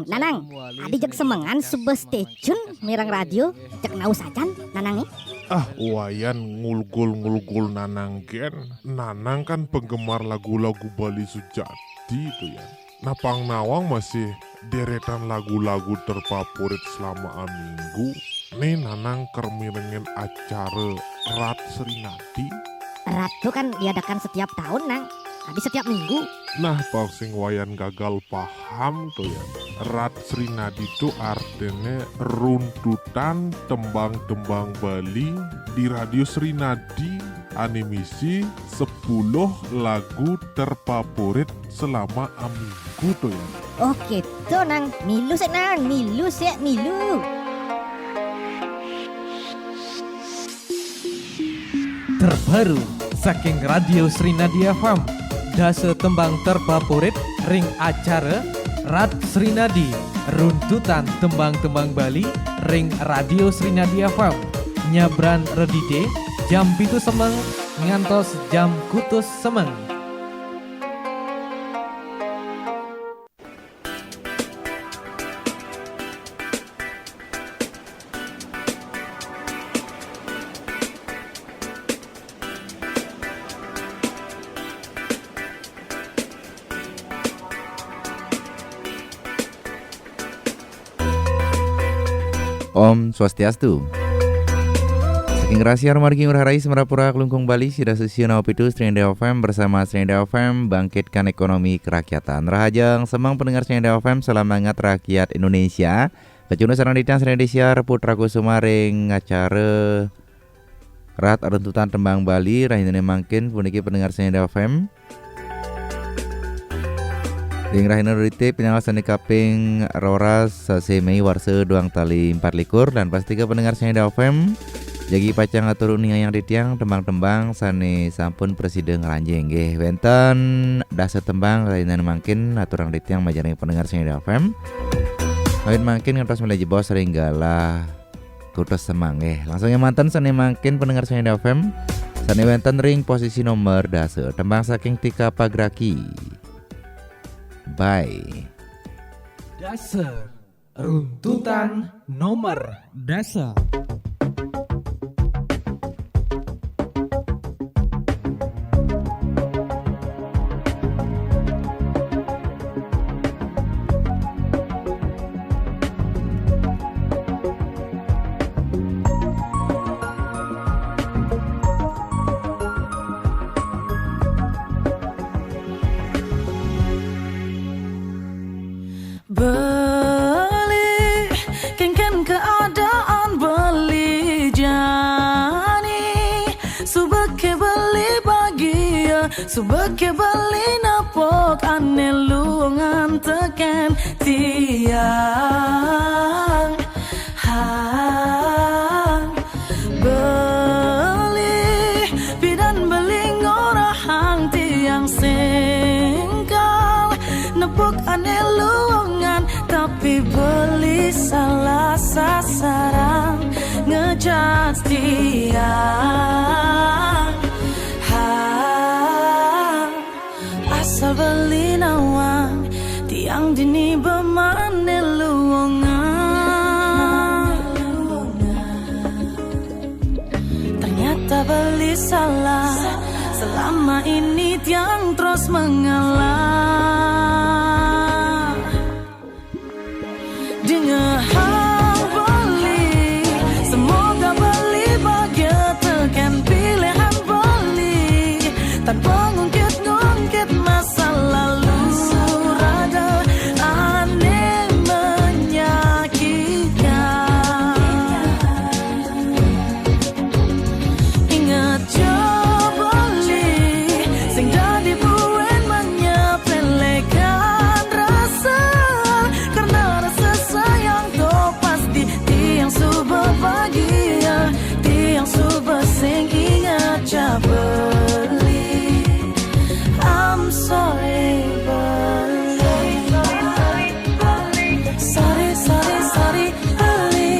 Nanang, adi jek semengan sebuah stasiun mirang radio cek naus acan Nanang nih. Wayan ngulgul Nanang gen. Nanang kan penggemar lagu-lagu Bali Sujati itu ya. Napang nawang masih deretan lagu-lagu terfavorit selama minggu. Nih Nanang kermirengen acara Rat Serinadi. Rat itu kan diadakan setiap tahun nang. Habis setiap minggu. Nah, pausing wayan gagal paham tuh ya. Rat Serinadi itu artinya runtutan tembang-tembang Bali di Radio Serinadi. Animisi 10 lagu terfavorit selama minggu tuh ya. Oke tuh nang, milu sih nang, milu. Terbaru saking Radio Serinadi FM. Dase tembang terfavorit ring acara Rat Serinadi, runtutan tembang-tembang Bali ring Radio Serinadi FM. Nyabran redide jam pitu semeng ngantos jam kutus semeng. Om Swastiastu. Saking rahasia margi ngurharai semerapura kelungkung Bali sida sesiun apitu Serinadi FM bersama Serinadi FM bangkitkan ekonomi kerakyatan. Rahajang semang pendengar Serinadi FM selamat rakyat Indonesia. Kecuna sarang ditang Serinadi siar putra kusumaring acara Rat runtutan tembang Bali rahine mangkin puniki pendengar Serinadi FM. Ding rahina rite penyawasan kaping roras semei warse duang tali 4 dan pastikan pendengar Serinadi FM jagi pacang atur uning yang ditiang tembang-tembang sane sampun presiden ranjeng nggih wenten dasa tembang rahina mangkin aturang ditiang majaring pendengar Serinadi FM. Lain mangkin ngantos mulai jebos ringgala kutus semang langsungnya mantan sane mangkin pendengar Serinadi FM sane wenten ring posisi nomor dasa tembang saking Tika Pagraki. Bye. Dasa runtutan nomor dasa. Beli kengken keadaan beli jani subake beli bagia subake beli napok ane lungan teken tiang hang beli bidan beli ngorahang tiang singkal nepok ane lungan tapi beli salah sasaran ngejat tiang asal beli nawang tiang dini bemane luongan ternyata beli salah selama ini tiang terus mengalah dengan hal beli semoga beli bahagia tekan pilihan beli tanpa ngungkit masa lalu rada aneh menyakitkan ingat jauh beli sing jadi buen menyepelekan rasa karena rasa sayang to pasti tiang subah bahagia tiang subah sing ingat jauh beli I'm sorry beli sorry beli sorry beli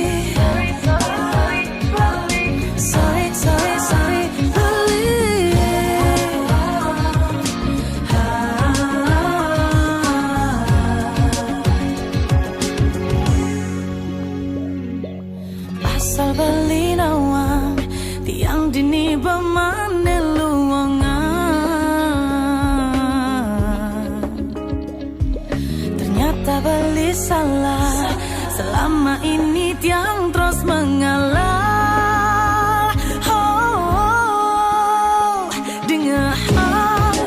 selama ini tiang terus mengalah. Oh, dengar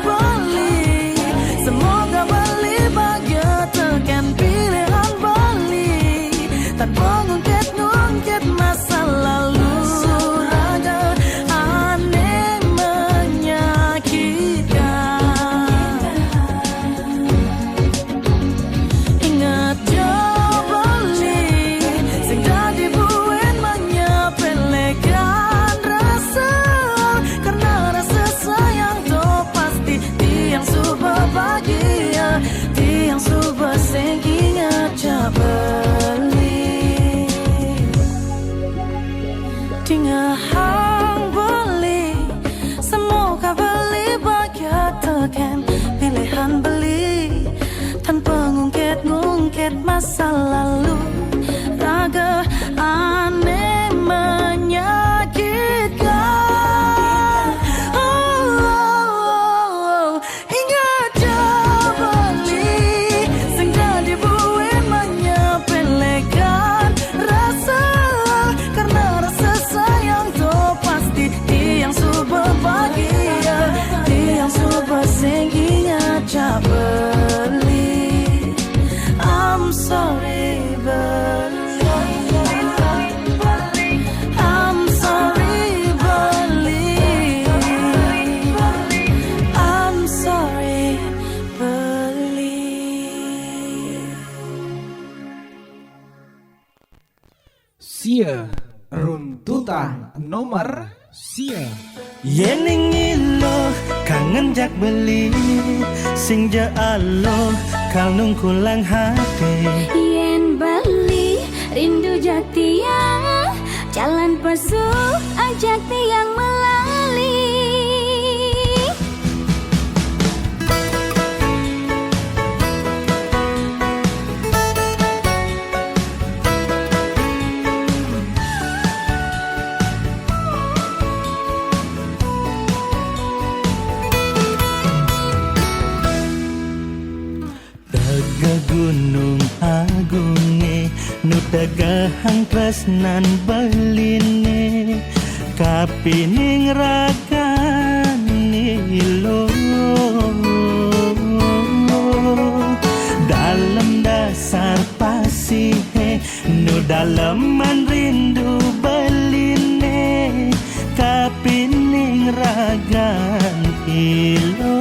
beli, semoga beli bahagia tekan pilihan beli tanpa ngungkit masa lalu. Raga aneh menyakitkan. Ingat beli sing dadi buin menyepelekan rasa, karena rasa sayang tu pasti tiang super bahagia, tiang super sing ingat beli. Tinggal hang beli, semoga beli bahagia tekan pilihan beli tanpa ngungkit masa lalu. Raga aneh menyakitkan. Oh, ingat beli sing dadi buin menyepelekan rasa, karena rasa sayang tu pasti tiang super bahagia, tiang super sing ingat beli. I'm sorry, beli. I'm sorry, beli. I'm sorry, beli. Sia runtutan nomor sia. Yening ilo kangen jak beli sing ja alo kal nungkulang hati. Yen beli rindu jak tiang, jalan pesuh ajak tiang melali. Daga gunung agunge nu dagahang tresnan beline kapining ragane lo. Dalam dasar pasihe nu daleman rindu beline kapining ragan ilo.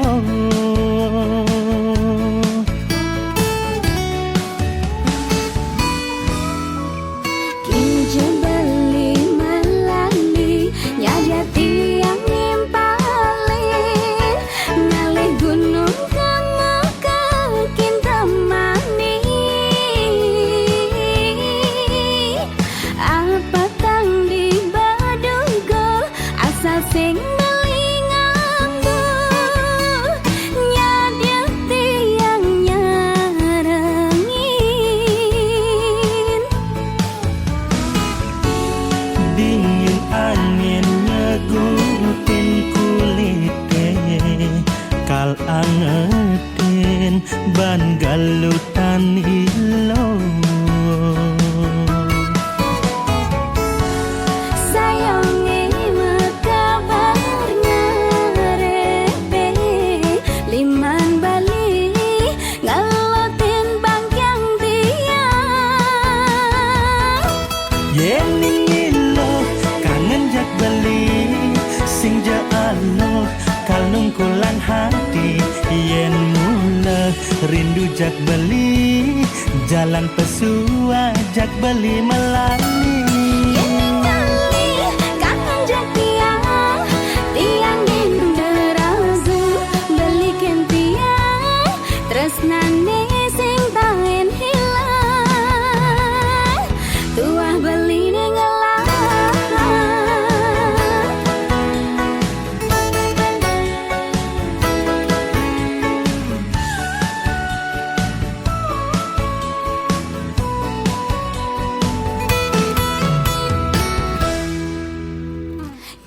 Sing melingangku nyadia tiang nyarengin. Dingin angin nyegutin kulite kal angetin ban galutan ilo. Yening ilo kangen jak beli sing ja alo kal nungkulang hati. Yen mula rindu jak beli jalan pesua jak beli melali. Yening kali kangen jak tiang, tiang dinderazu belikan tiang tresnane sing tahen hilang. Tuah beli nengelah.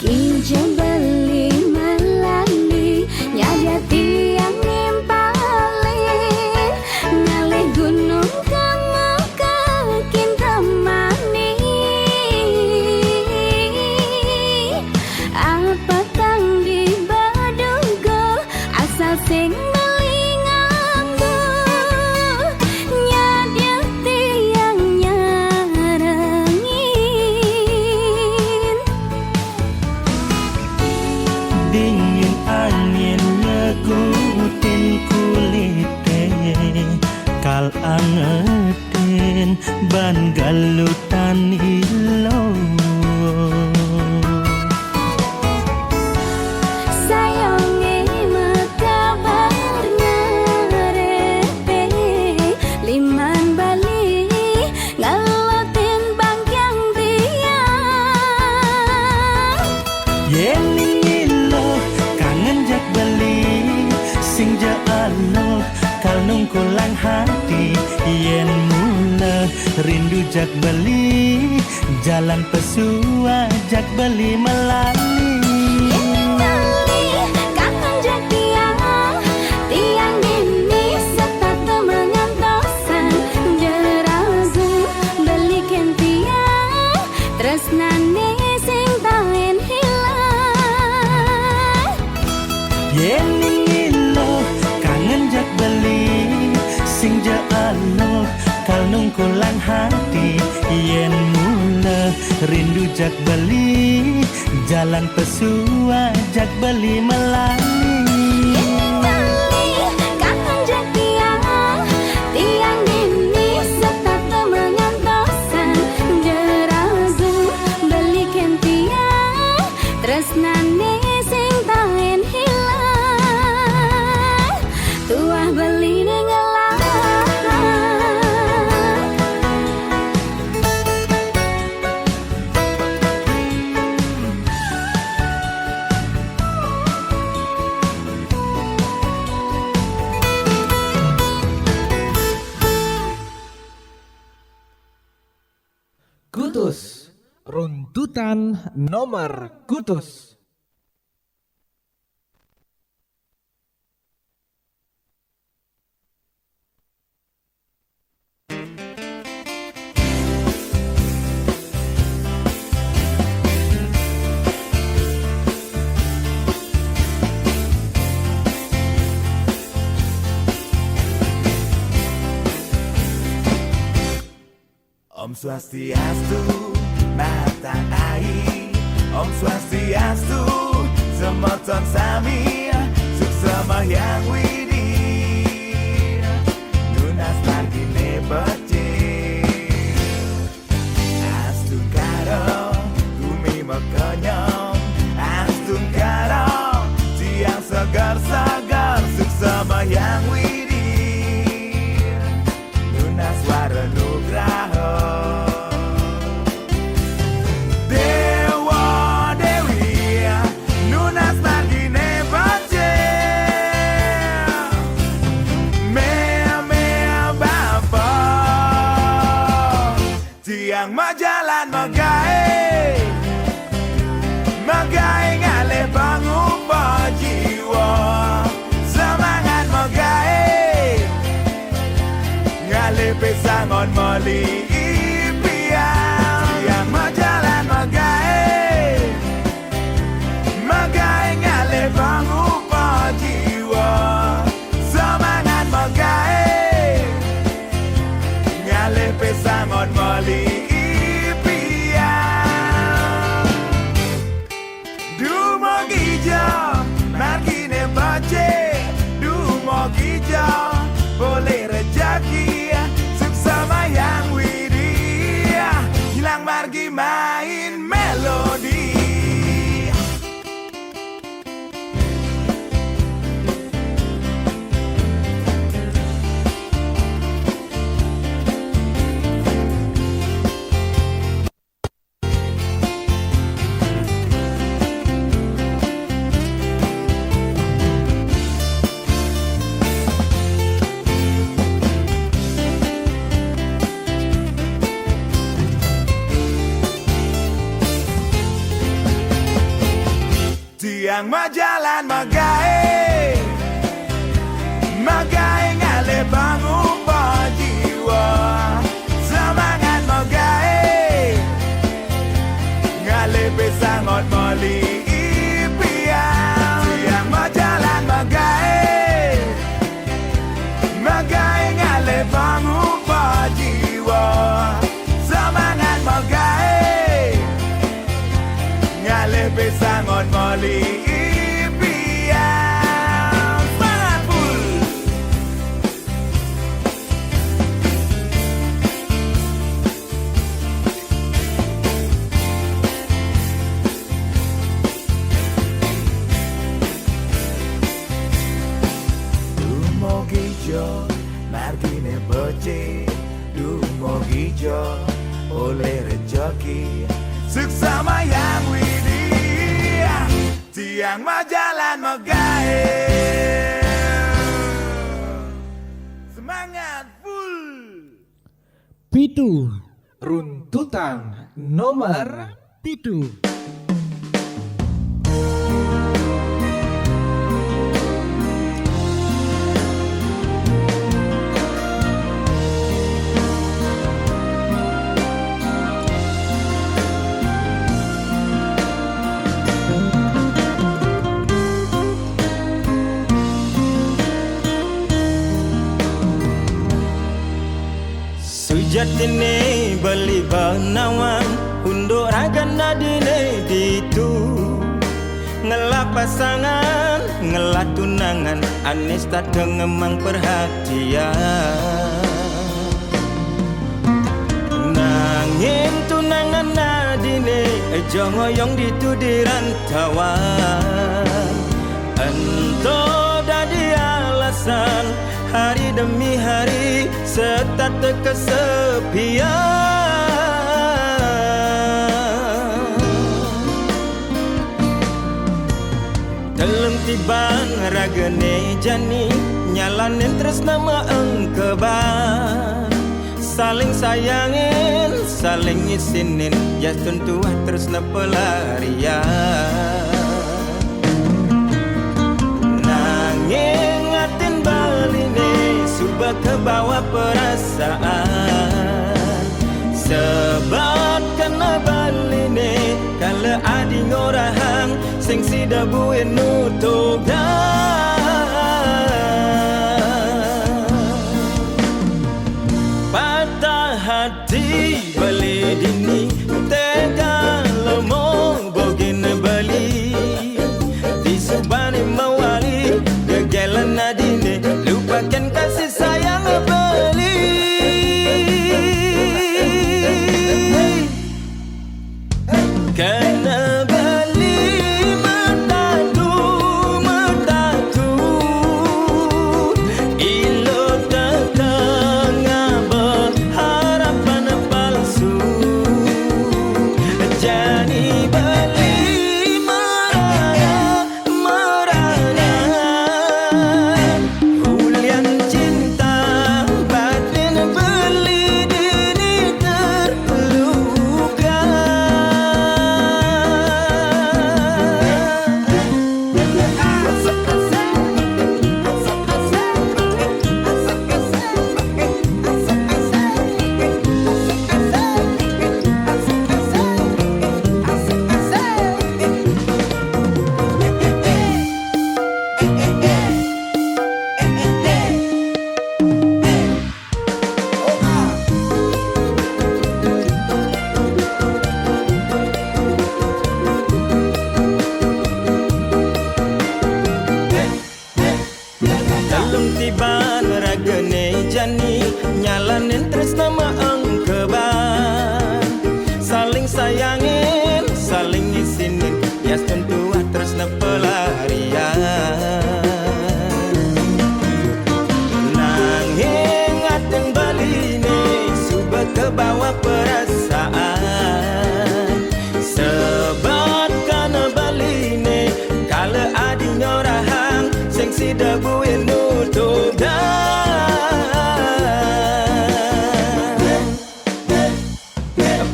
Kinja beli melali nyadia tiang nimpalin ning melingangku nyadya tiang nyarengin Dingin angin ngekutin kulite kal angetin ban galutan ilo sayange makabarnya repe liman bali ngalotin bangkyang tiang yen ilo kangen jak beli sing jaalo kal nungkulang hati yen mula rindu jak beli jalan pesua jak beli melali kangen jak tiang tiang dini serta temengan dosan jeragu belikan tiang tresnane sing tahen hilang yen ilo kangen jak beli sing jaalo kal nungkulang hati yen mula rindu jak beli jalan pesua jak beli melali kangen jak tiang tiang dini serta temengan dosan jeragu belikan tiang tresnane sing tahen hilang tuah beli nengelah Kutus, runtutan nomor Kutus. Om Swastiastu, Matanai. Om Swastiastu, Semoton Sami, Suksamahyang Widi, Nunas Margine Bece, Astun Karo, Kumi Mekonyong, Astun Karo, Siang segar-segar, Suksamahyang Widi, Nunas Waranugraha. Dewa Dewi Nunas Margine Bace Mea Mea Bapa Tiang majalan magae Magae ngalih pangupa jiwa Semangat magae Ngalih pesangon moli impian Tiang majalan magae Magae ngalih pangupa jiwa Semangat magae Ngalih pesangon moli impian Dumo gijo Margine Bace Dumo gijo boleh rejeki Suksamahyang Widi Hilang margi main melodi Tiang majalan magae Magae ngalih pangupa jiwa Semangat magae Ngalih pesangon moli impian Tiang majalan magae gijo margine boce dumo gijo oleh rejeki seksama yang widi tiang majalan megae semangat full Pitu runtutan nomor pitu. Sujatine beli banawan Unduk ragan nadine ditu Ngelak pasangan, ngelak tunangan Anis tak dengemang perhatian Nangin tunangan nadine Jongoyong ditu di rantauan Ento dadi alasan Hari demi hari setat kesepian Dalam tiban ragane jani Nyalanin tresna maengkeban Saling sayangin, saling isinin Ya tentu tresna pelarian Nanging ngatin baline Subah ke bawah perasaan Sebab kena baline Kalau adi ngorahang Sing sida buin nutogan Patah hati beli dini Tega lemong bogin beli Disubani mawali Gegelan nadine Lupakan kasih sayang beli Kena beli metatu Ilo datang berharapan palsu Jadi beli merana Hulian cinta batin beli dini terluka Dalam tiban ragane jani Nyalanin tresna maengkeban Saling sayangin, saling isinin Ya tentu tresna pelarian Nanging ngaten baline Subah ke bawah perasaan Sebab kana baline Kalau adi nyorahang Sing sida buin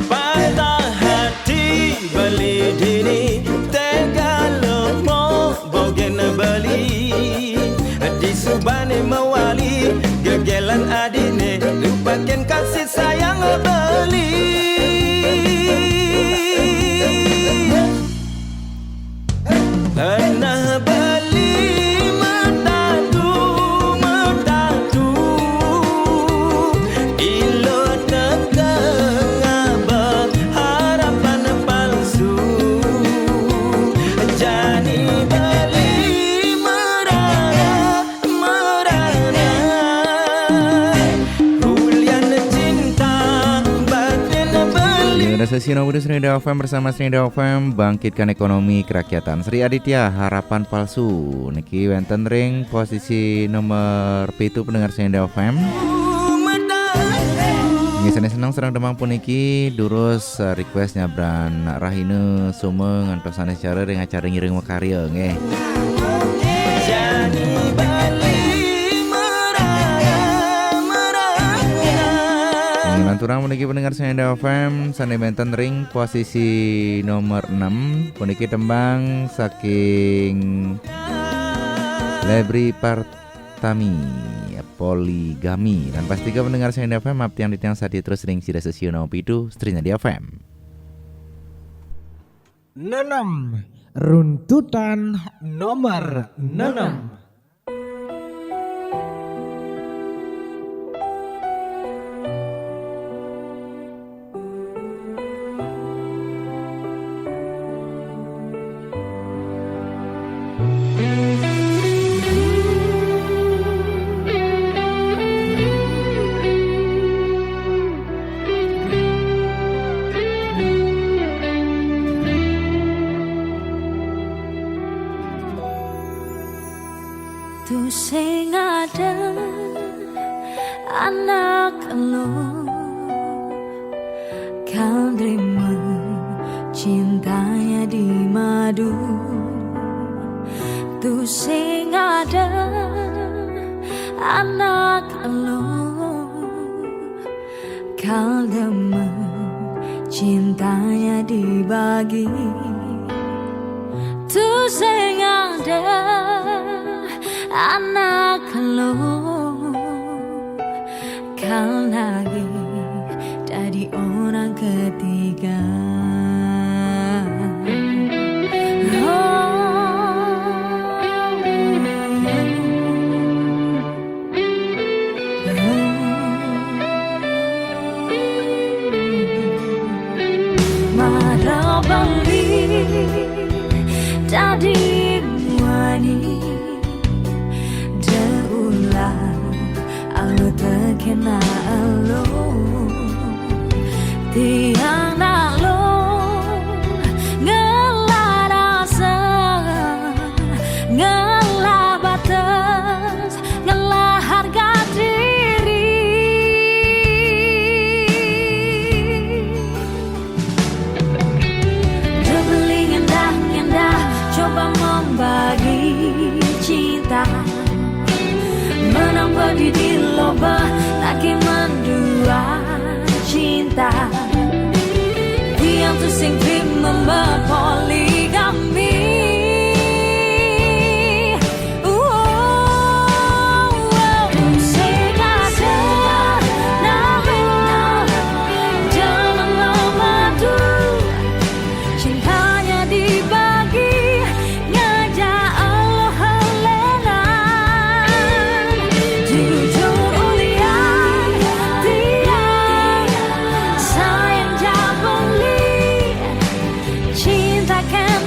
Patah hati beli dini Tega lemong bogen beli Disubani mawali Gegelan adine Lupakan kasih sayang beli Pernah beli metatu Ada sesi nomor Sri Radio FM bersama Sri Radio FM bangkitkan ekonomi kerakyatan. Sri Aditya harapan palsu niki wenten ring posisi nomor 7 pendengar Sri Radio FM. Ngisane senang serang demang puniki durus requestnya Bran Rahine Sumeng antosane cara ring acara ngiring makarya nggih. Lanturang puniki pendengar Senda FM sane benten ring posisi nomor 6 puniki tembang saking Lebri Partami Poligami dan pastikan pendengar Senda FM yang ditiang saat terus ring sida sesiono pitu Strina di FM. 6 runtutan nomor 6. Tuh sing ada anak lo kau terima cintanya di madu. Tuh sing ada anak lo kau terima cintanya dibagi. Tuh sing ada anak lo kau lagi dari orang ketiga. Marah beli jadi wani alo terkena alo tiang nalo ngelah rasa ngelah batas ngelah harga diri. Terbeli ngendah coba membagi cinta menang berdiri loba lagi mendua cinta yang tu sing membuat poligami. Cinta kan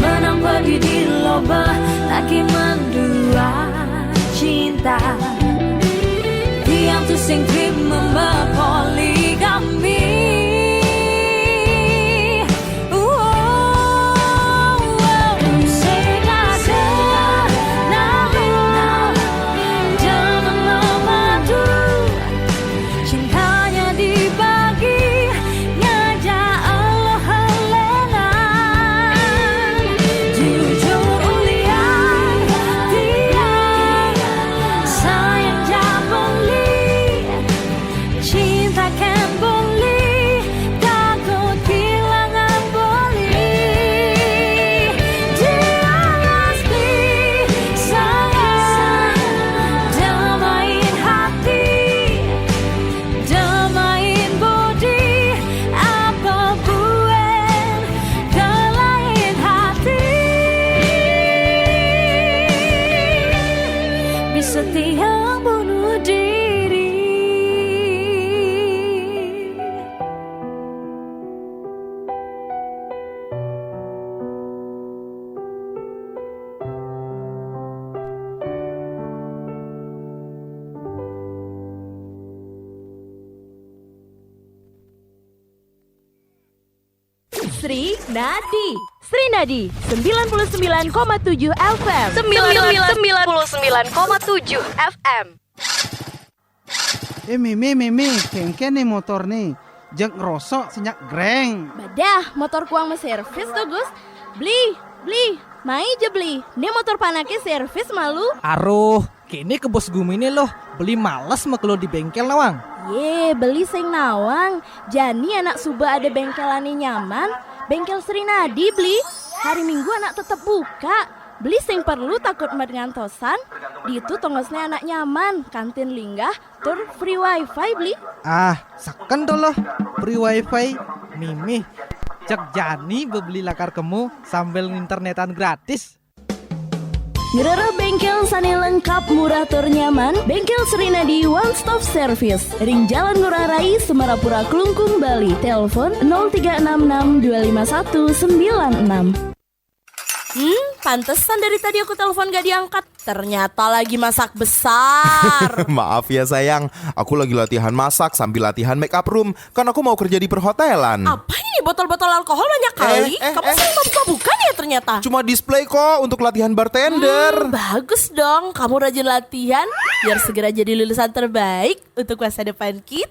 Menang pergi di lomba lagi mendua cinta. Diam tu sing memba poligami. Sri Nadi 99,7 FM 99,7 FM. Meme, kengken nih motor nih. Jeng ngerosok senyak greng. Badah, motor kuang servis tuh Gus. Beli. Mai aja beli. Ini motor panaknya servis malu. Aruh, kini ke bos gumi nih loh. Beli males mah kalau di bengkel nawang. Ye, beli sing nawang. Jani anak Suba ada bengkelannya nyaman. Bengkel Sri Nadi beli. Hari Minggu anak tetap buka. Beli sing perlu takut mat ngantosan. Di itu tongosnya anak nyaman. Kantin linggah, tur free wifi beli. Ah, seken tuh loh. Free wifi. Mimi, cek Jani beli lakar kemu sambil internetan gratis. Ngerere bengkel sane lengkap murah tur nyaman. Bengkel Sri Nadi One Stop Service. Ring Jalan Ngurah Rai, Semarapura, Klungkung, Bali. Telepon 0366 25196. Pantesan dari tadi aku telepon gak diangkat. Ternyata lagi masak besar. Maaf ya sayang, aku lagi latihan masak sambil latihan make up room. Kan aku mau kerja di perhotelan. Apa ini botol-botol alkohol banyak kali? Kamu sering buka-bukan ya ternyata? Cuma display kok untuk latihan bartender. Bagus dong, kamu rajin latihan biar segera jadi lulusan terbaik untuk masa depan kita.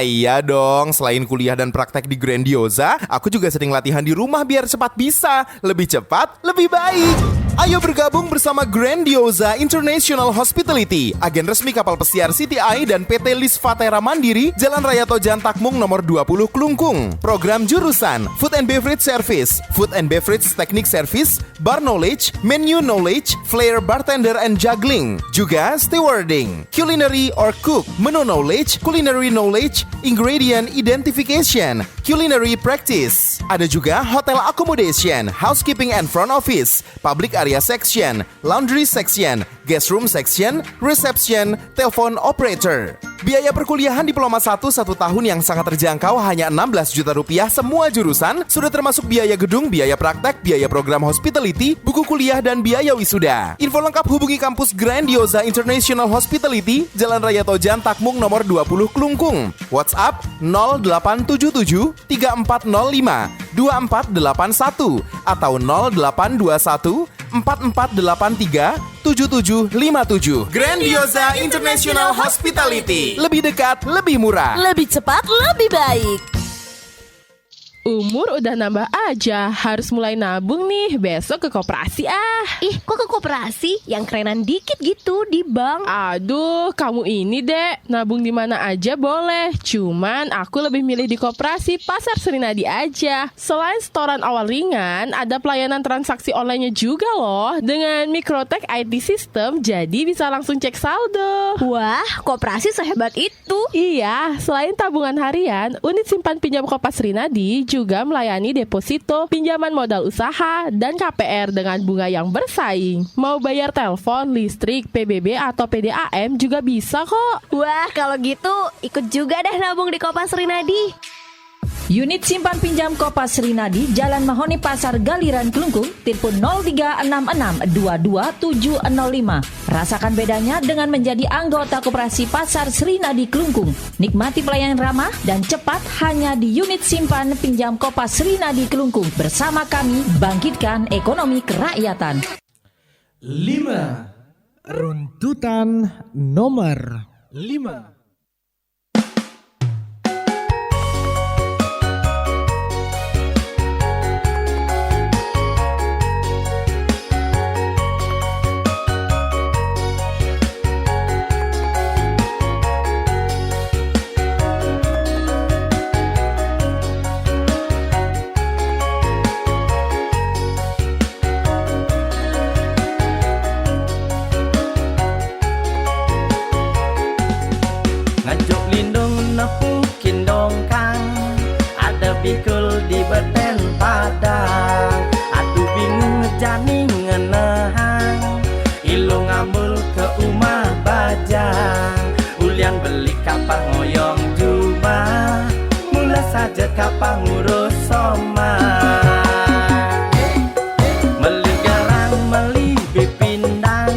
Iya dong, selain kuliah dan praktek di Grandiosa, aku juga sering latihan di rumah biar cepat bisa. Lebih cepat, lebih baik. Ayo bergabung bersama Grandiosa International Hospitality, agen resmi kapal pesiar CTI dan PT Lis Fatera Mandiri, Jalan Raya Tojan Takmung nomor 20 Klungkung. Program jurusan Food and Beverage Service, Food and Beverage Technique Service, Bar Knowledge, Menu Knowledge, Flair Bartender and Juggling. Juga Stewarding, Culinary or Cook, Menu Knowledge, Culinary Knowledge, Ingredient Identification, Culinary Practice. Ada juga Hotel Accommodation, Housekeeping and Front Office, Public Area Section, Laundry Section, Guest Room Section, Reception, Telepon Operator. Biaya perkuliahan Diploma 1 tahun yang sangat terjangkau hanya 16 juta rupiah semua jurusan, sudah termasuk biaya gedung, biaya praktek, biaya program hospitality, buku kuliah, dan biaya wisuda. Info lengkap hubungi kampus Grandiosa International Hospitality, Jalan Raya Tojan Takmung nomor 20 Klungkung. WhatsApp 0877 3405 2481 atau 0821 4483 7757. Grandiosa International Hospitality. Lebih dekat, lebih murah, lebih cepat, lebih baik. Umur udah nambah aja, harus mulai nabung nih, besok ke koperasi ah. Ih, kok ke koperasi? Yang kerenan dikit gitu di bank. Aduh, kamu ini dek, nabung di mana aja boleh. Cuman aku lebih milih di koperasi Pasar Sri Nadi aja. Selain setoran awal ringan, ada pelayanan transaksi online-nya juga loh. Dengan Microtech IT System, jadi bisa langsung cek saldo. Wah, koperasi sehebat itu. Iya, selain tabungan harian, unit simpan pinjam Kopas Sri Nadi juga melayani deposito, pinjaman modal usaha, dan KPR dengan bunga yang bersaing. Mau bayar telepon, listrik, PBB, atau PDAM juga bisa kok. Wah, kalau gitu ikut juga deh nabung di Kopas Sri Nadi. Unit simpan pinjam Kopas Rinadi, Jalan Mahoni Pasar Galiran Kelungkung, telepon 0366 Rasakan bedanya dengan menjadi anggota Koperasi Pasar Srinadi Kelungkung. Nikmati pelayanan ramah dan cepat hanya di unit simpan pinjam Kopas Rinadi Kelungkung. Bersama kami, bangkitkan ekonomi kerakyatan. 5. Runtutan nomor 5. Ngajuk lindung nepukin dongkang, ada bikul di beten padang. Aduh bingung ngejani ngenehang, ilu ngambul ke umah bajang. Ulian beli kapang ngoyong juma, mula saja kapang ngurus soma. Meli garang, meli bipindang,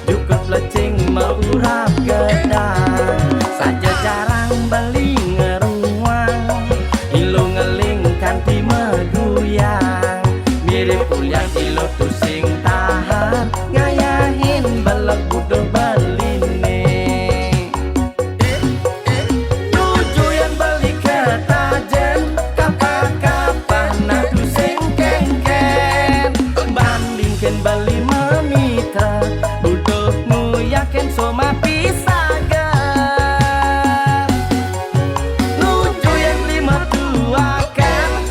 cukup lecing meurap gedang. Saja jarang beli ngeruang, ilu ngelingkan ti meduyang. Mirip kuliah ilu tusing tahan, ngayahin belek buduh beline. Tujuan beli ketajen, kapal-kapal na tusing kengken. Bandingkan beli memitra, buduhmu yakin soma pisagan.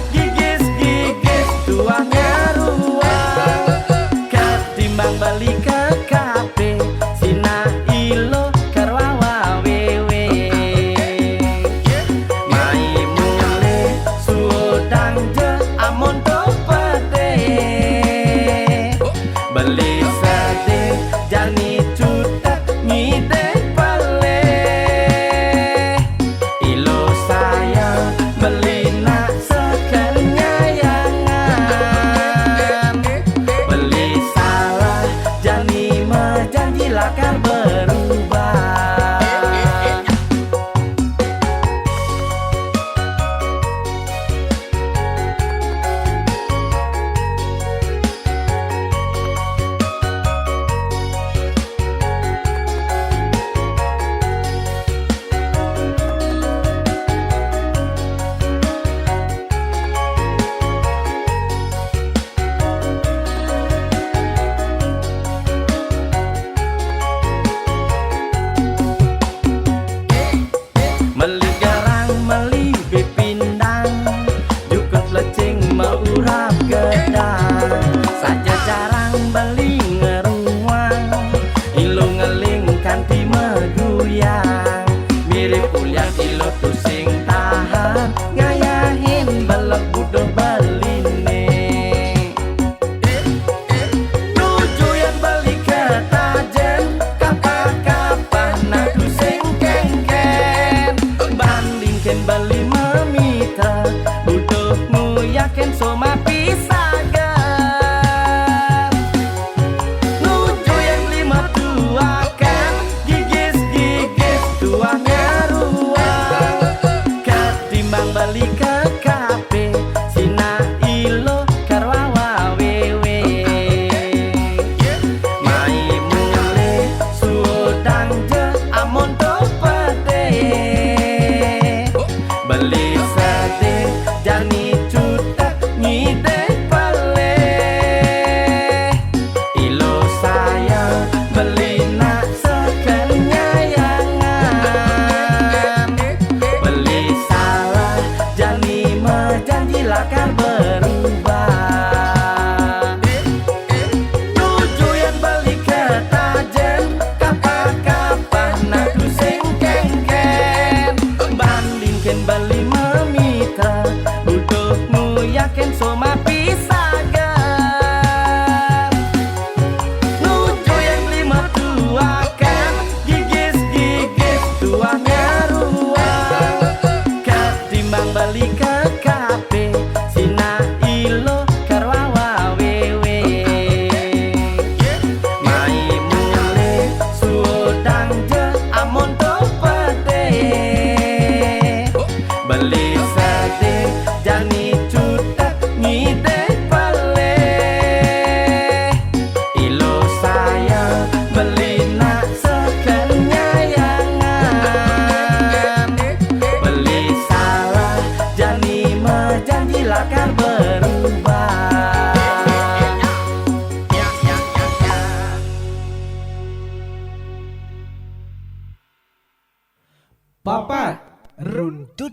Gigis-gigis tuangnya ruang.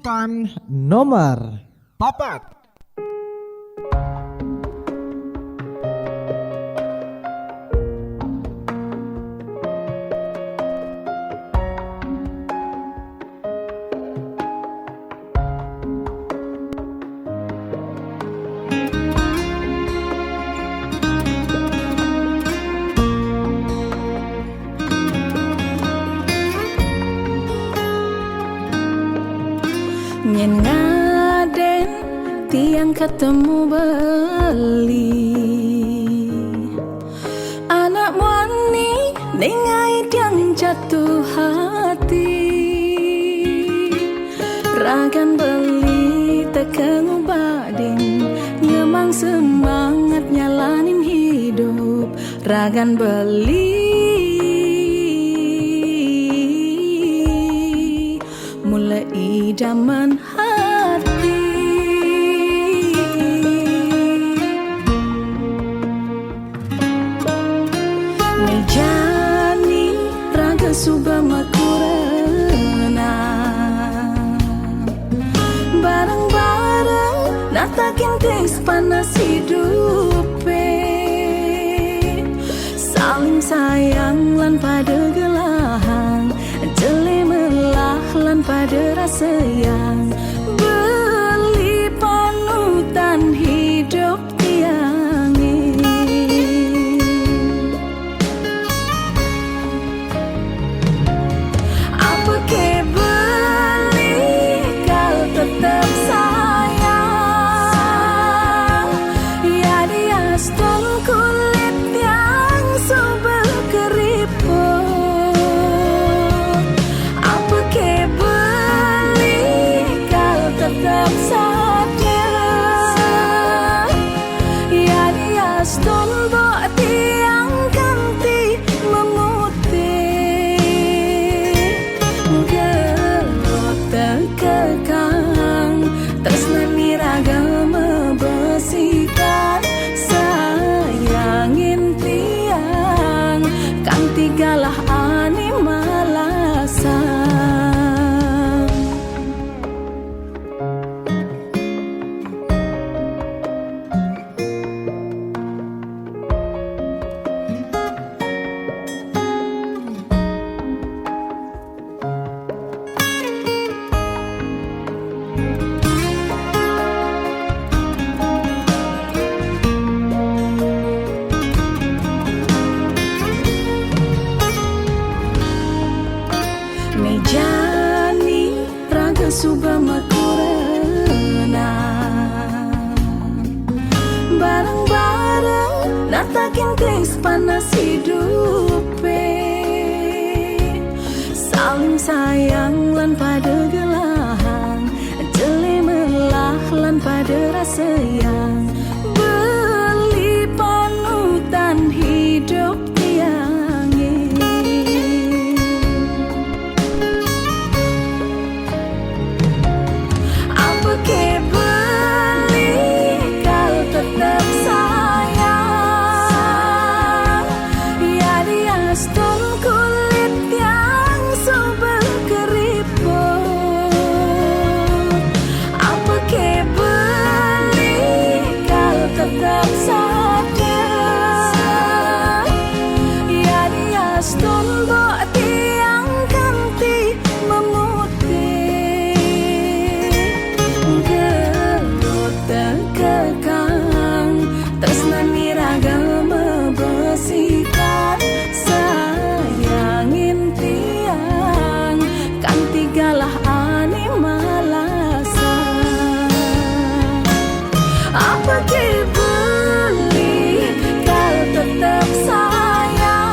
runtutan nomor 4. Nyen ngaden tiang ketemu beli anak wani nengai tiang jatuh hati ragan beli tekeng bading ngemang semangat nyalanin hidup ragan beli mulai idaman hati Nejani raga suba makurana bareng-bareng natakin tes panas hidupe saling sayang lan pada gelahang jele melah lan pada rasa yang beli panutan hidup tiangi apa ke beli kau tetap sayang ya dia stol kulit yang sobel keriput apa ke tetap saja ya dia stombo tiang ganti memutih gelot terkekang tresnani ragama besikan sayangin tiang kan tigalah animalasan Nejani raga suba makurana bareng-bareng natakin tes panas hidupe saling sayang lan pada gelahang jele melah lan pada rasa yang beli panutan hidup tiangi ke beli kau tetap sayang ya dia stol kulit yang sobel keriput apa ke beli kau tetap sadar ya dia stol tiang ganti memutih terkekang tresnani ragama besikan sayangin tiang kan tigalah animalasan apa ke beli kau tetap sayang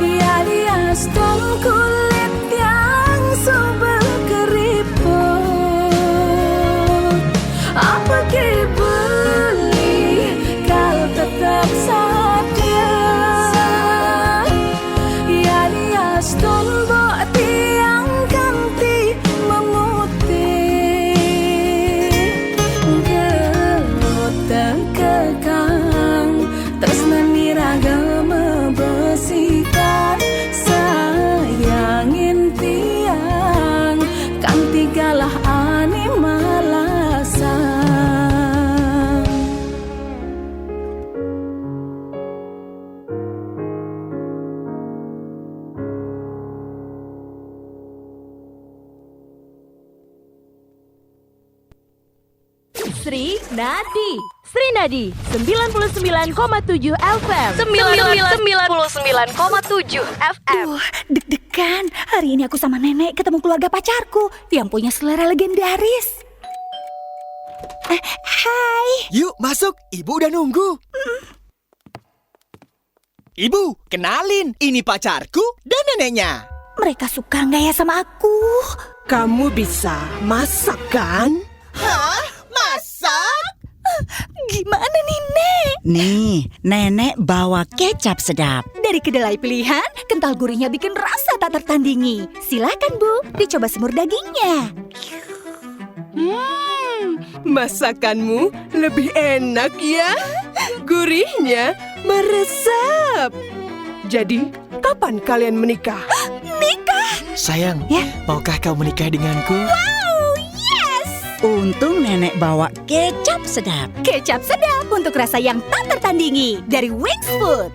ya dia stol kulit yang sobel keriput apa ke beli Nadi Srinadi 99,7 FM 99,7 FM. Deg-degan, hari ini aku sama nenek ketemu keluarga pacarku yang punya selera legendaris. Hai. Yuk masuk, ibu udah nunggu. Ibu, kenalin, ini pacarku dan neneknya. Mereka suka nggak ya sama aku? Kamu bisa masak kan? Hah? Masak? Gimana nih, Nek? Nih, nenek bawa kecap sedap. Dari kedelai pilihan, kental gurihnya bikin rasa tak tertandingi. Silakan, Bu, dicoba semur dagingnya. Masakanmu lebih enak ya. Gurihnya meresap. Jadi, kapan kalian menikah? Nikah? Sayang, maukah kau menikah denganku? Wow, yes! Untung nenek bawa kecap sedap. Kecap sedap untuk rasa yang tak tertandingi dari Wings Food.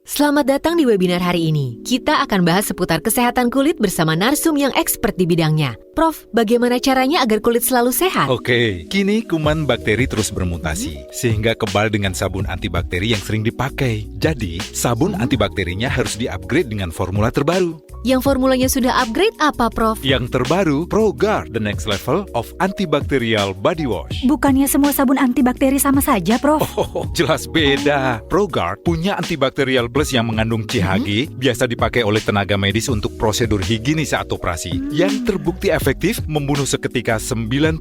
Selamat datang di webinar hari ini. Kita akan bahas seputar kesehatan kulit bersama narsum yang expert di bidangnya. Prof, bagaimana caranya agar kulit selalu sehat? Oke, kini kuman bakteri terus bermutasi, sehingga kebal dengan sabun antibakteri yang sering dipakai. Jadi, sabun antibakterinya harus di-upgrade dengan formula terbaru. Yang formulanya sudah upgrade apa, Prof? Yang terbaru, ProGuard, the next level of antibacterial body wash. Bukannya semua sabun antibakteri sama saja, Prof? Oh, jelas beda. ProGuard punya antibacterial plus yang mengandung CHG, biasa dipakai oleh tenaga medis untuk prosedur higienis saat operasi, yang terbukti efektif membunuh seketika 99,9%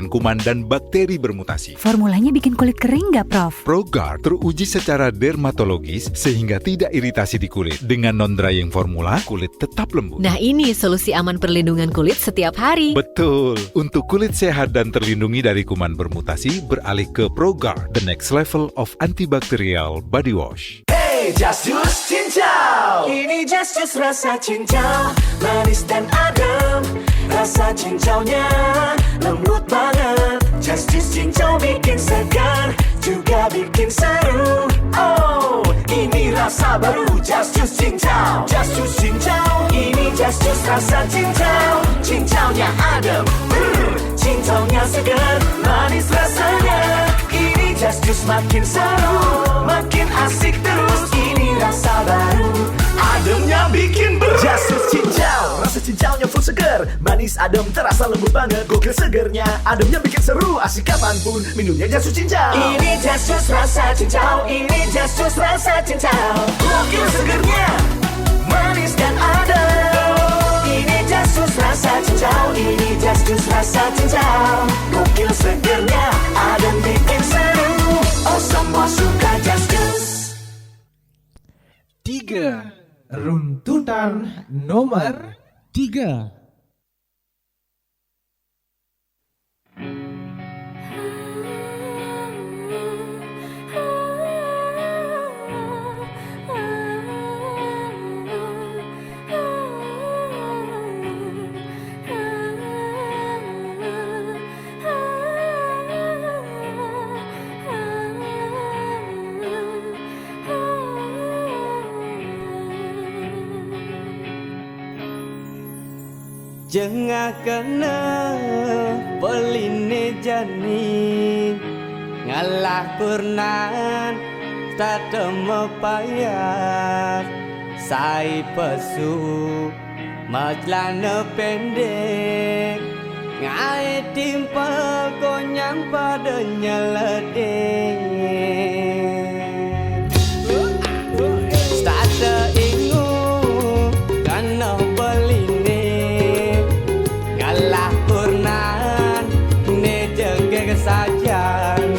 kuman dan bakteri bermutasi. Formulanya bikin kulit kering nggak, Prof? ProGuard teruji secara dermatologis sehingga tidak iritasi di kulit. Dengan non-drying formula, kulit tetap lembut. Nah, ini solusi aman perlindungan kulit setiap hari. Betul. Untuk kulit sehat dan terlindungi dari kuman bermutasi, beralih ke ProGuard, the next level of antibacterial body wash. Hey, Just Juice Cincau. Ini Just Juice rasa cincau, manis dan adem. Rasa cincaunya lembut banget. Just Juice Cincau bikin segar, juga bikin seru. Oh, ini rasa baru Just Juice Cincau. Just Juice Cincau, ini Just Juice rasa cincau. Cincaunya adem, cincaunya segar, manis rasanya. Ini Just Juice makin seru, makin asik terus. Ini rasa baru, ademnya bikin beru. Just Juice Cincau, rasa cincaunya full segar, manis adem terasa lembut banget. Gokil segernya, ademnya bikin seru. Asik kapanpun, minumnya Just Juice Cincau. Ini Just Juice rasa cincau, ini Just Juice rasa cincau. Gokil segernya, manis dan adem. Ini Just Juice rasa cincau, ini Just Juice rasa cincau. Gokil segernya, adem bikin seru. Oh, semua suka Just Juice. 3. Runtutan nomor 3. Jengah kena peline jani ngalah kurnan tak temu payah sai pesu majlana pendek ngai timpal konyang padanya ledek stata ingu kana peline ngalah kurnan ne jengge sajan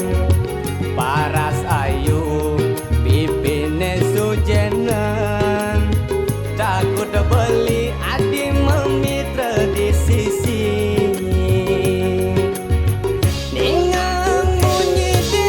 paras ayu pipine sujenan takut beli adi memitra di sisi ningang bunyi di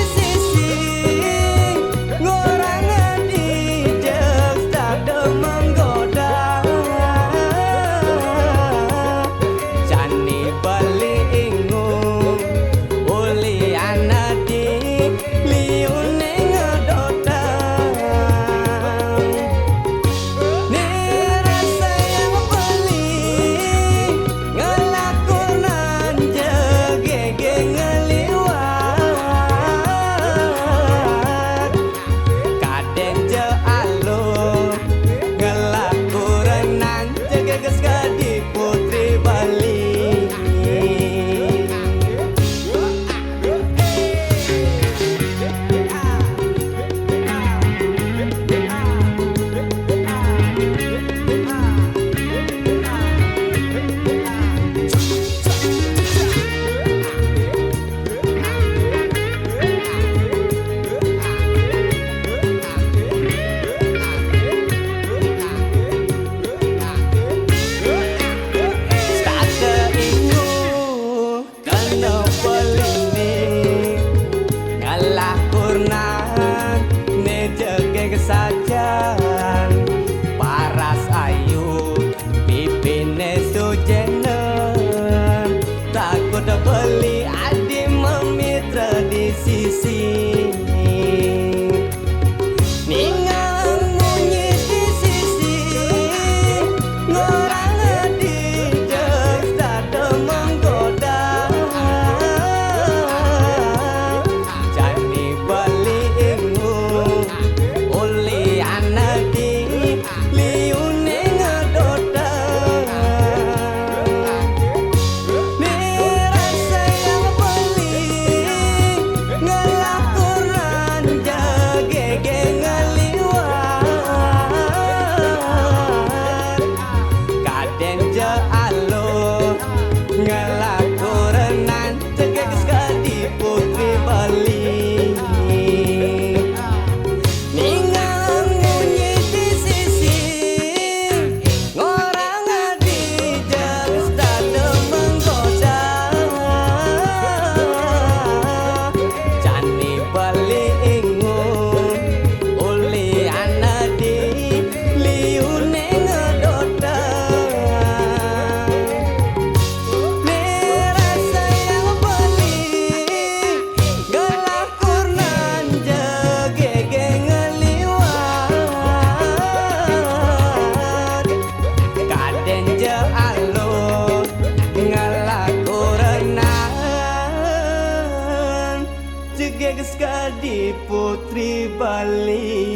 sisi ningang munyi di sisi ngorang di dada menggoda jani bali ingu uli anadi liune ngedoda ni rasa yang beli ngelakuran jagege ngeliwat kaden je alo ngelakuran jagege sekali putri Bali ningang munyi di sisi ngorang di jelas dada menggoda jani bali ingun uli anadi liune ngedoda ni rasa yang beli gelakurnan jagege ngeliwat kaden je alo ngelakurenan jagege sekali putri Bali.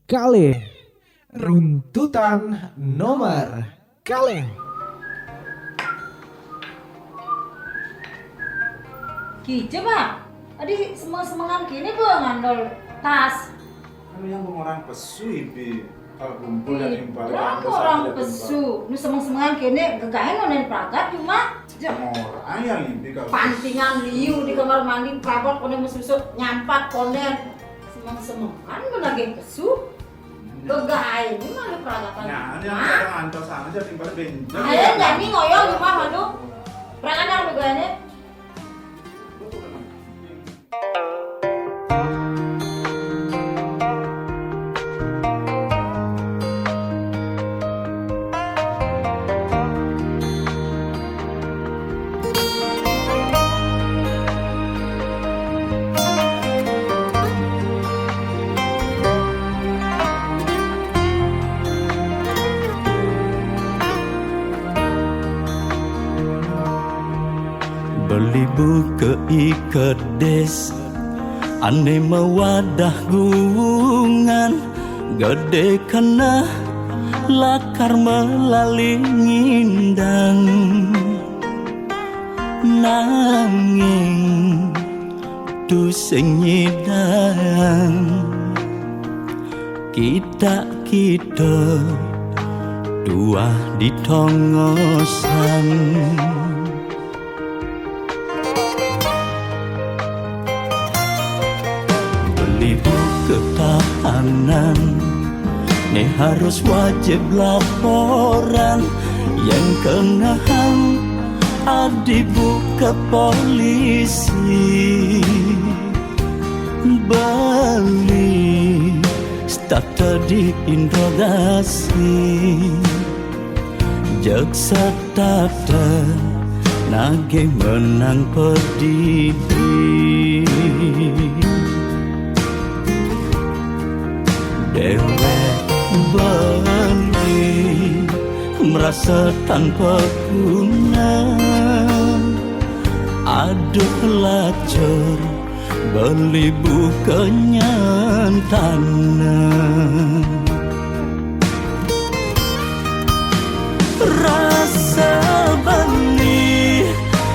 Kaleng, runtutan nomor kaleng. Kice pak, tadi semang-semangan gini bu ngandol tas. Kan yang orang pesu ibi kalau kumpul dan impal. Berapa orang pesu? Nu semang-semangan gini gegain nonen pragat cuma orang yang ibi kalau pantingan liu di kamar mandi pragat konen mesusuk nyampat konen semang-semangan menagih pesu. Gegain ini malah pragatan. Nah, ini yang orang antos sana aja timbal benjol. Ayo jadi ngoyo rumah malu. Pragatan gegainnya. Beli buka ikedes ane mewadah gungan gede kena lakar melalui ngindang nanging tu senyidang kita dua di tongosan ketahanan ne harus wajib laporan yang kenahan adibu ke polisi Bali starter diinterogasi jaksa starter nage menang pedidi dewek Bali merasa tanpa guna aduh lacur Bali bukannya tanah rasa Bali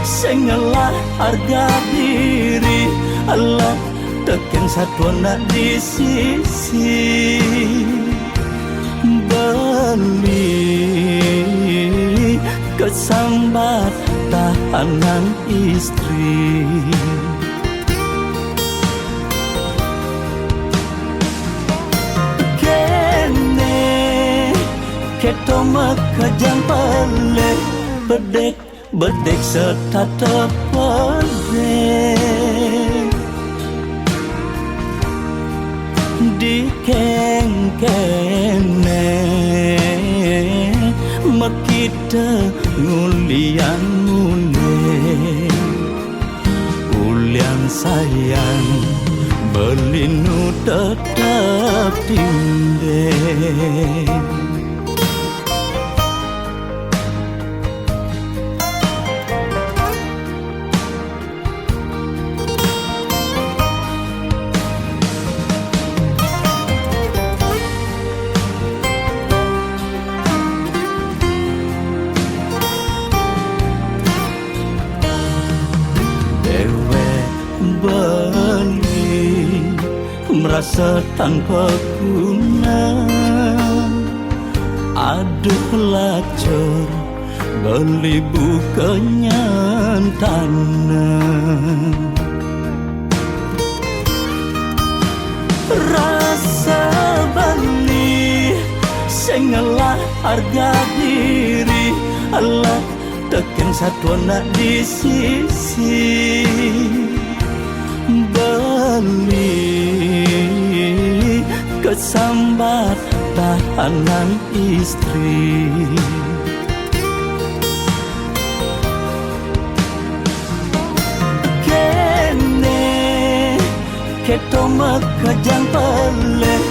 sengalah harga diri Allah tekan satu nak di sisi Bali kesambat tahanan istri kene keto makajang pale bedek setata pedek di keng-kene Mekita ngulian mulai Ulian sayang Belinu tetap tindai Merasa tanpa guna Aduh lacur Beli bukannya tanah Rasa beli Sengalah harga diri Allah tekan satu anak di sisi Beli kesambat tahanan istri Kene keto mekajang peleh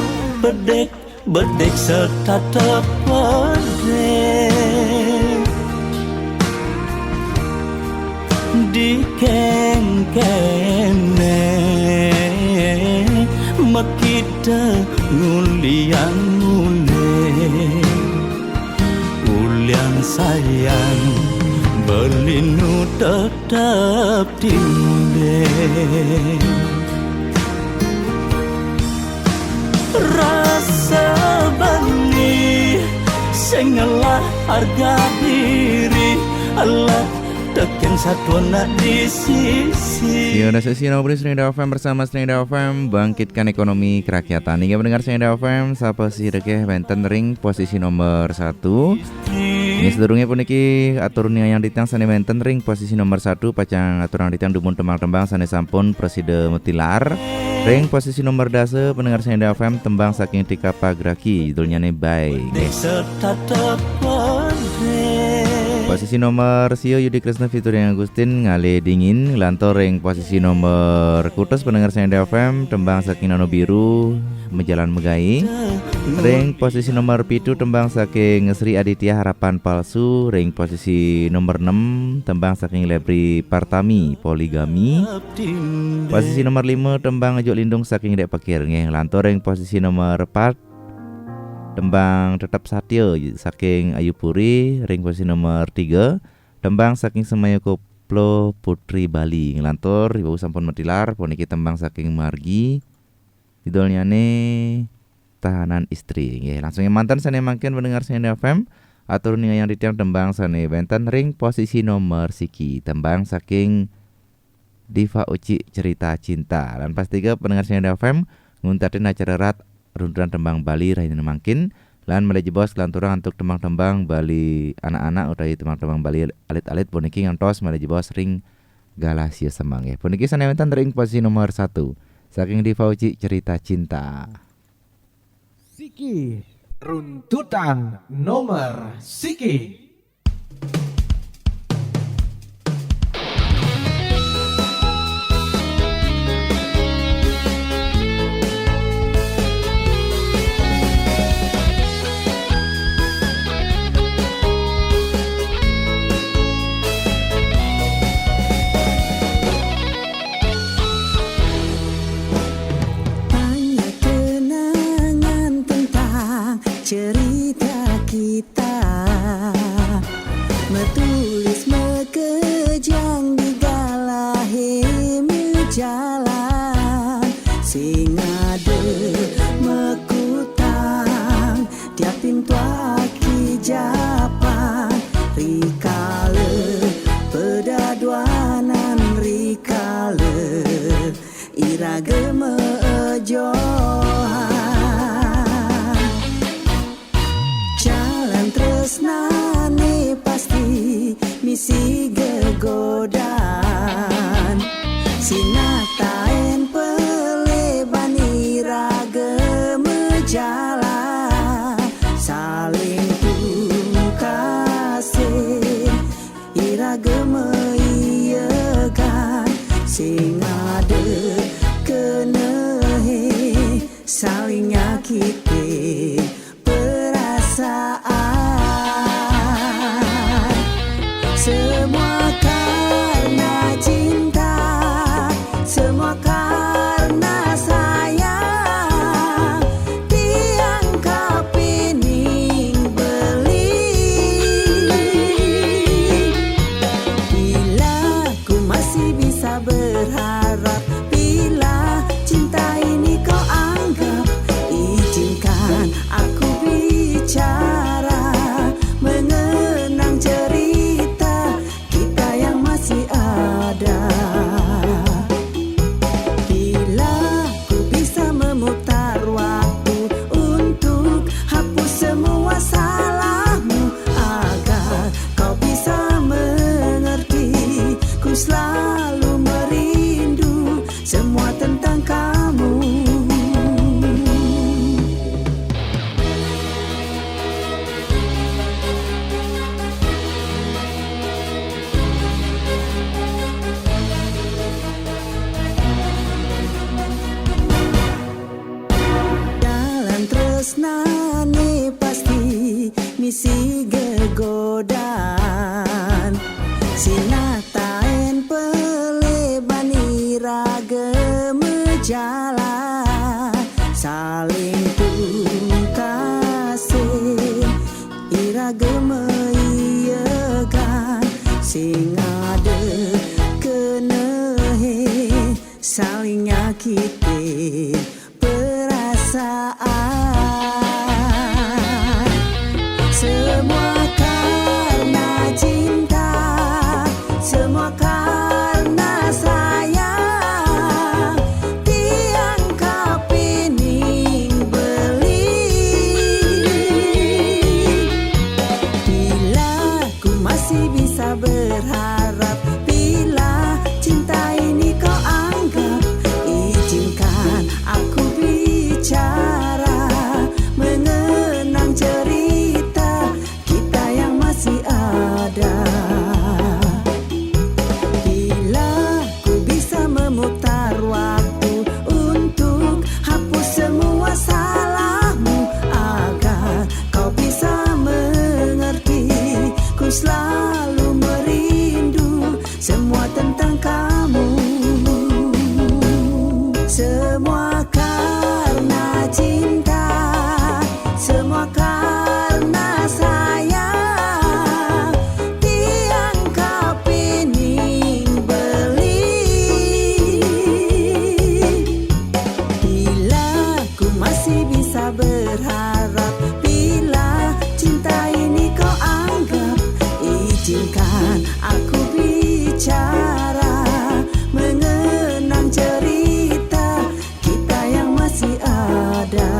Bedek serta tepedek Di kene Mekita ngulian mulai Ulian sayang Belinu tetap tindai Rasa beli Sengalah harga diri Allah tekan satu anak di sisi. Di sesi nomor Srinada FM bersama Srinada FM bangkitkan ekonomi kerakyatan. Hingga mendengar Srinada FM sapa si dekeh benten ring posisi nomor 1. Ini sedurunge puniki aturnya yang ditang sane benten ring posisi nomor 1 pacang aturan ditang dumun tembang-tembang sane sampun Preside Mutilar. Ring posisi nomor dase pendengar Srinada FM tembang saking Tika Pagraki judulnya ne Bye. Posisi nomor Sio Yudi Krisna featuring Agustin Ngale Dingin Lantor ring posisi nomor Kutus pendengar Srinada FM tembang saking Nano Biru Mejalan Megai. Ring posisi nomor Pitu tembang saking Sri Aditya Harapan Palsu. Ring posisi nomor 6 tembang saking Lebri Partami Poligami. Posisi nomor 5 tembang Ajuk Lindung saking Dek Pakir nggih. Lantor ring posisi nomor 4 tembang Tetap Satya saking Ayu Puri. Ring posisi nomor 3 tembang saking Semaya Koplo Putri Bali. Ngelantur Ibu sampun Metilar puniki tembang saking Margi judulnyane Tahanan Istri nggih. Langsung mantan sane mangken mendengar Srinada FM atur ninga yang ditiang tembang sane benten ring posisi nomor Siki tembang saking Diva Uci Cerita Cinta. Dan pastiga pendengar Srinada FM nguntatin acara rat runtunan tembang Bali raine mangkin lan meleji bos lanturang untuk tembang-tembang Bali anak-anak utawi tembang-tembang Bali alit-alit puniki ngantos meleji bos ring Galasia Semang ya. Puniki sanewentan ring posisi nomor 1 saking Diva Uci Cerita Cinta. Siki runtutan nomor Siki. Cerita kita metulis mekejang di galahe jalan sing ade mekutang tiap pintu aki japan rikale pedaduanan rikale irage mejohan tresnane pasti misi gegodan sinatain peleban irage mejala saling tunggu misi gegodan sinatain pelebani raga mejala saling kasih iraga meiyakan sing ada kenehe saling nyakitin perasaan semua karena cinta semua karena sayang tiang kapining beli bila ku masih bisa berharap bila cinta ini kau anggap izinkan aku bicara mengenang cerita kita yang masih ada bila ku bisa memutar waktu untuk hapus semua salahmu agar kau bisa mengerti ku selalu merindu semua tentang kamu semua karena cinta semua karena sayang tiang kapining beli bila ku masih bisa berharap bila cinta ini kau anggap izinkan aku bicara mengenang cerita kita yang masih ada